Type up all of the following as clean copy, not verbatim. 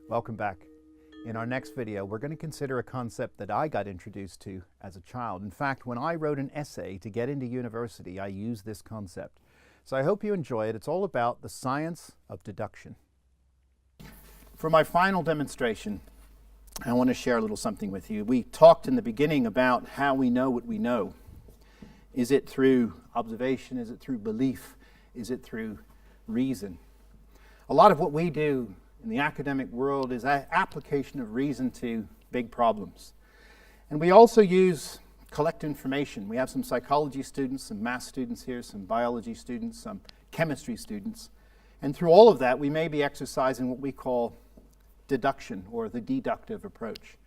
Welcome back. In our next video, we're going to consider a concept that I got introduced to as a child. In fact, when I wrote an essay to get into university, I used this concept. So I hope you enjoy it. It's all about the science of deduction. For my final demonstration, I want to share a little something with you. We talked in the beginning about how we know what we know. Is it through observation? Is it through belief? Is it through reason? A lot of what we do in the academic world is an application of reason to big problems. And we also collect information. We have some psychology students, some math students here, some biology students, some chemistry students. And through all of that, we may be exercising what we call deduction, or the deductive approach.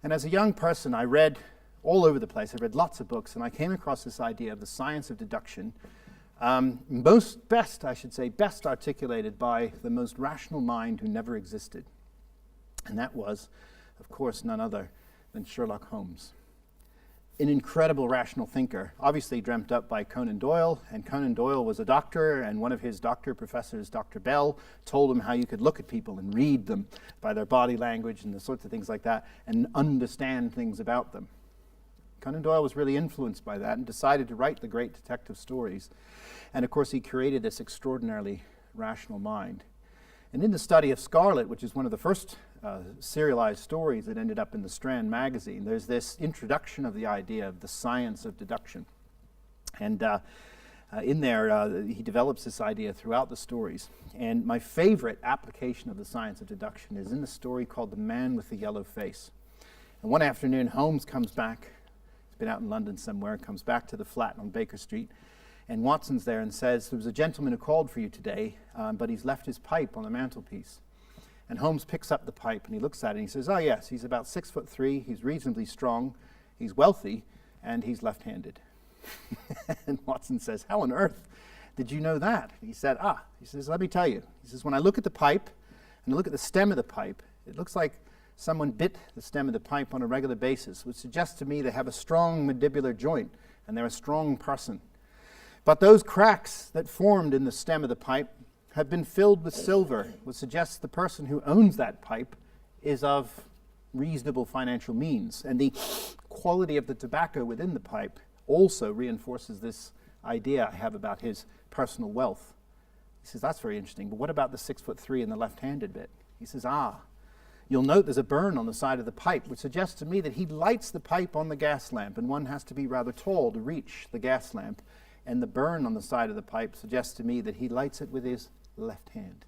And as a young person, I read all over the place. I read lots of books, and I came across this idea of the science of deduction, best articulated by the most rational mind who never existed. And that was, of course, none other than Sherlock Holmes. An incredible rational thinker, obviously dreamt up by Conan Doyle, and Conan Doyle was a doctor, and one of his doctor professors, Dr. Bell, told him how you could look at people and read them by their body language and the sorts of things like that, and understand things about them. Conan Doyle was really influenced by that and decided to write the great detective stories. And of course, he created this extraordinarily rational mind. And in the study of Scarlet, which is one of the first serialized stories that ended up in the Strand magazine, there's this introduction of the idea of the science of deduction. And in there, he develops this idea throughout the stories. And my favorite application of the science of deduction is in the story called The Man with the Yellow Face. And one afternoon, Holmes comes back. He's been out in London somewhere, comes back to the flat on Baker Street. And Watson's there and says, there was a gentleman who called for you today, but he's left his pipe on the mantelpiece. And Holmes picks up the pipe and he looks at it and he says, oh yes, he's about 6'3", he's reasonably strong, he's wealthy, and he's left-handed. And Watson says, how on earth did you know that? And he said, he says, let me tell you. He says, when I look at the pipe and I look at the stem of the pipe, it looks like someone bit the stem of the pipe on a regular basis, which suggests to me they have a strong mandibular joint and they're a strong person. But those cracks that formed in the stem of the pipe have been filled with silver, which suggests the person who owns that pipe is of reasonable financial means. And the quality of the tobacco within the pipe also reinforces this idea I have about his personal wealth. He says, that's very interesting, but what about the 6'3" and the left-handed bit? He says, you'll note there's a burn on the side of the pipe, which suggests to me that he lights the pipe on the gas lamp, and one has to be rather tall to reach the gas lamp. And the burn on the side of the pipe suggests to me that he lights it with his left hand.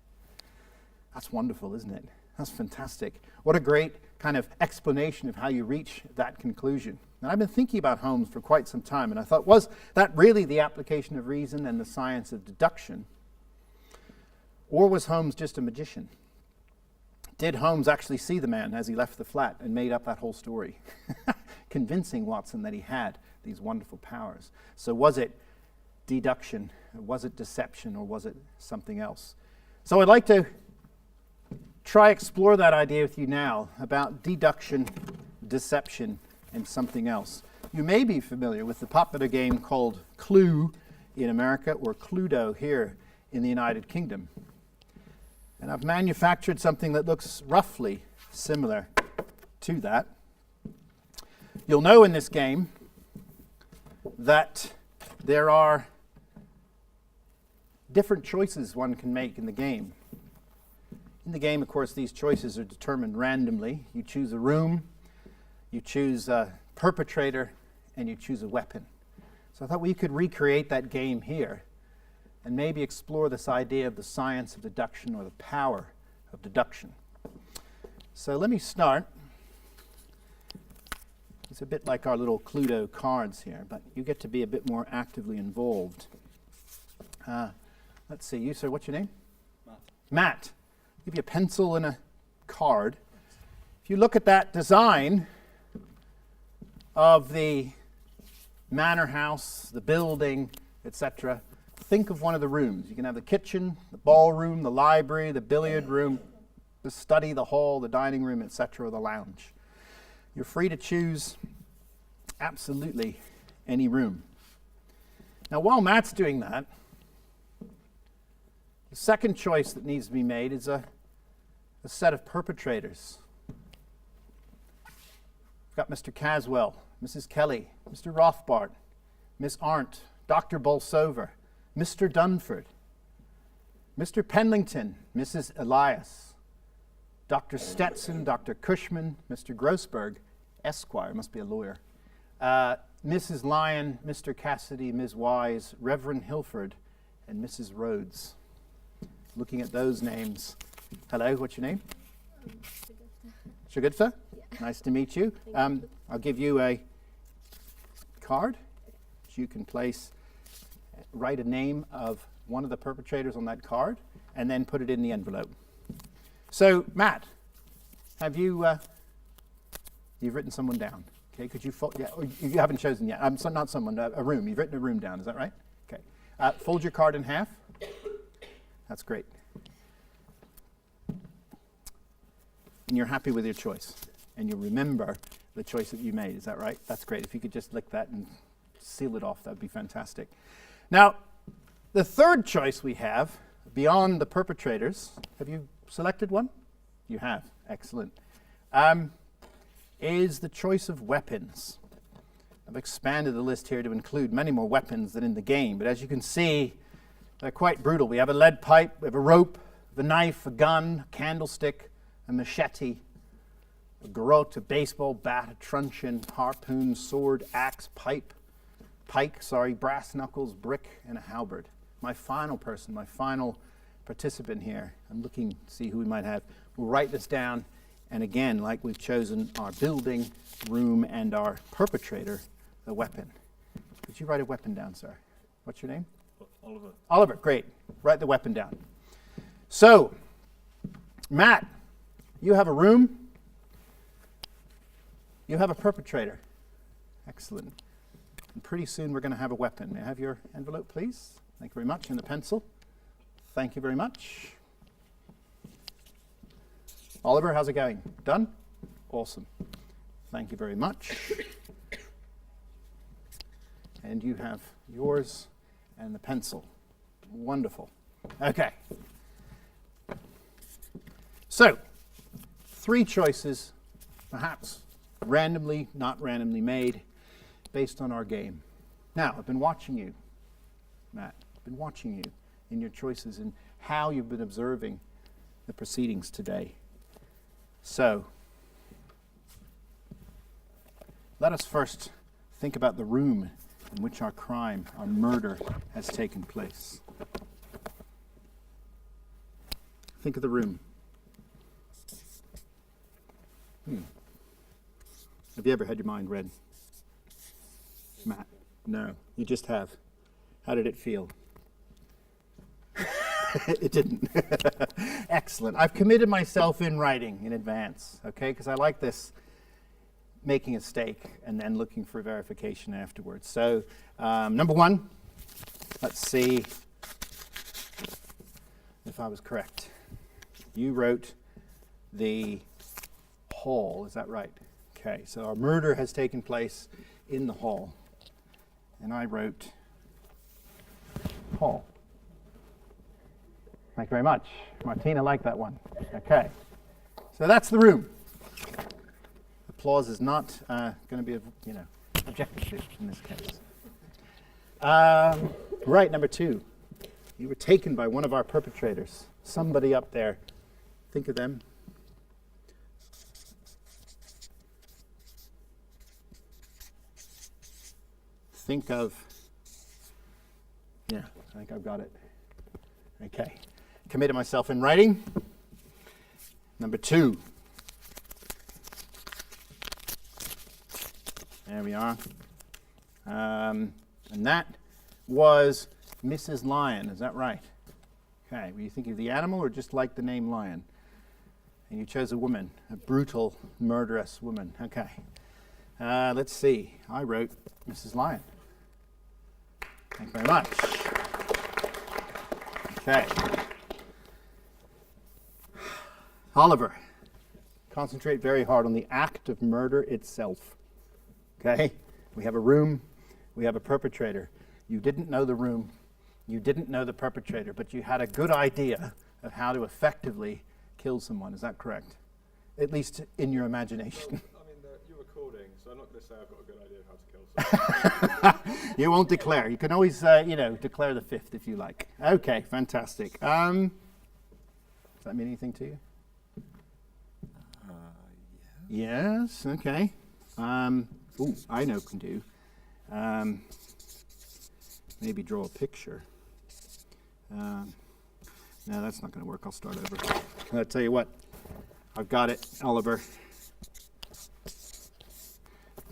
That's wonderful, isn't it? That's fantastic. What a great kind of explanation of how you reach that conclusion. And I've been thinking about Holmes for quite some time, and I thought, was that really the application of reason and the science of deduction? Or was Holmes just a magician? Did Holmes actually see the man as he left the flat and made up that whole story, convincing Watson that he had these wonderful powers? So was it deduction, was it deception, or was it something else? So I'd like to explore that idea with you now about deduction, deception, and something else. You may be familiar with the popular game called Clue in America, or Cluedo here in the United Kingdom. And I've manufactured something that looks roughly similar to that. You'll know in this game that there are different choices one can make in the game. In the game, of course, these choices are determined randomly. You choose a room, you choose a perpetrator, and you choose a weapon. So I thought we could recreate that game here and maybe explore this idea of the science of deduction, or the power of deduction. So let me start. It's a bit like our little Cluedo cards here, but you get to be a bit more actively involved. Let's see, you sir, what's your name? Matt. I'll give you a pencil and a card. If you look at that design of the manor house, the building, etc., think of one of the rooms. You can have the kitchen, the ballroom, the library, the billiard room, the study, the hall, the dining room, etc., or the lounge. You're free to choose absolutely any room. Now, while Matt's doing that, The second choice that needs to be made is a set of perpetrators. We've got Mr. Caswell, Mrs. Kelly, Mr. Rothbart, Miss Arndt, Dr. Bolsover, Mr. Dunford, Mr. Penlington, Mrs. Elias, Dr. Stetson, Dr. Cushman, Mr. Grossberg, Esquire, must be a lawyer, Mrs. Lyon, Mr. Cassidy, Ms. Wise, Reverend Hilford, and Mrs. Rhodes. Looking at those names. Hello, what's your name? Shagutsa? Yeah. Nice to meet you. I'll give you a card that you can place, write a name of one of the perpetrators on that card, and then put it in the envelope. So, Matt, have you, you've written someone down. Okay, could you fold, yeah, you haven't chosen yet. Not someone, a room. You've written a room down, is that right? Okay. Fold your card in half. That's great. And you're happy with your choice. And you remember the choice that you made, is that right? That's great. If you could just lick that and seal it off, that would be fantastic. Now, the third choice we have, beyond the perpetrators, have you selected one? You have. Excellent. Is the choice of weapons. I've expanded the list here to include many more weapons than in the game, but as you can see, they're quite brutal. We have a lead pipe, we have a rope, a knife, a gun, a candlestick, a machete, a garrote, a baseball bat, a truncheon, harpoon, sword, axe, pike, brass knuckles, brick, and a halberd. My final participant here, I'm looking to see who we might have. We'll write this down. And again, like we've chosen our building, room, and our perpetrator, the weapon. Could you write a weapon down, sir? What's your name? Oliver. Oliver, great. Write the weapon down. So, Matt, you have a room. You have a perpetrator. Excellent. And pretty soon we're going to have a weapon. May I have your envelope, please? Thank you very much. And the pencil. Thank you very much. Oliver, how's it going? Done? Awesome. Thank you very much. And you have yours and the pencil. Wonderful. Okay. So, 3 choices, perhaps randomly, not randomly made, based on our game. Now, I've been watching you, Matt. I've been watching you in your choices and how you've been observing the proceedings today. So, let us first think about the room in which our crime, our murder, has taken place. Think of the room. Have you ever had your mind read? Matt? No, you just have. How did it feel? It didn't. Excellent. I've committed myself in writing in advance, okay, because I like this making a stake and then looking for verification afterwards. So, number 1, let's see if I was correct. You wrote the hall, is that right? Okay, so our murder has taken place in the hall. And I wrote hall. Thank you very much. Martina liked that one. Okay. So that's the room. Applause is not going to be, objected to in this case. Right, number 2. You were taken by one of our perpetrators. Somebody up there. Think of them. Think of, I think I've got it. Okay. Committed myself in writing. Number 2. There we are. And that was Mrs. Lion, is that right? Okay. Were you thinking of the animal or just like the name Lion? And you chose a woman, a brutal, murderous woman. Okay. Let's see. I wrote Mrs. Lion. Thank you very much. Okay. Oliver, concentrate very hard on the act of murder itself. Okay? We have a room. We have a perpetrator. You didn't know the room. You didn't know the perpetrator, but you had a good idea of how to effectively kill someone. Is that correct? At least in your imagination. I mean, you're recording, so I'm not going to say I've got a good idea of how to kill someone. You won't declare. You can always, declare the fifth if you like. Okay, fantastic. Does that mean anything to you? Yes, okay. I know can do. Maybe draw a picture. No, that's not going to work. I'll start over. I'll tell you what. I've got it, Oliver.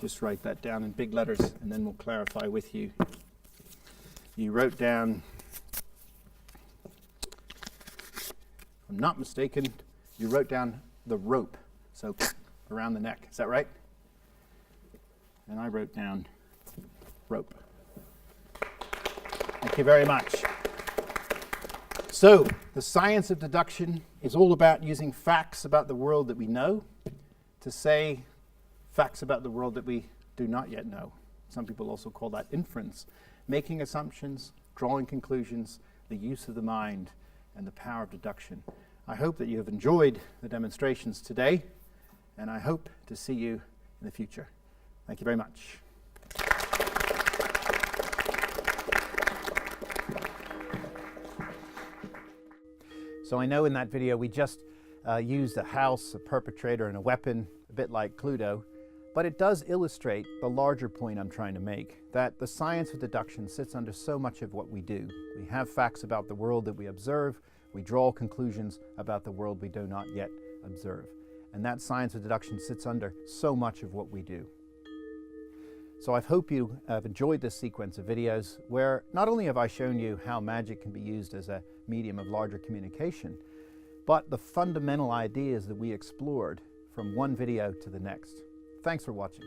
Just write that down in big letters, and then we'll clarify with you. You wrote down, if I'm not mistaken, you wrote down the rope, so around the neck. Is that right? And I wrote down rope. Thank you very much. So, the science of deduction is all about using facts about the world that we know to say facts about the world that we do not yet know. Some people also call that inference. Making assumptions, drawing conclusions, the use of the mind, and the power of deduction. I hope that you have enjoyed the demonstrations today, and I hope to see you in the future. Thank you very much. So I know in that video we just used a house, a perpetrator, and a weapon, a bit like Cluedo, but it does illustrate the larger point I'm trying to make, that the science of deduction sits under so much of what we do. We have facts about the world that we observe, we draw conclusions about the world we do not yet observe. And that science of deduction sits under so much of what we do. So I hope you have enjoyed this sequence of videos where not only have I shown you how magic can be used as a medium of larger communication, but the fundamental ideas that we explored from one video to the next. Thanks for watching.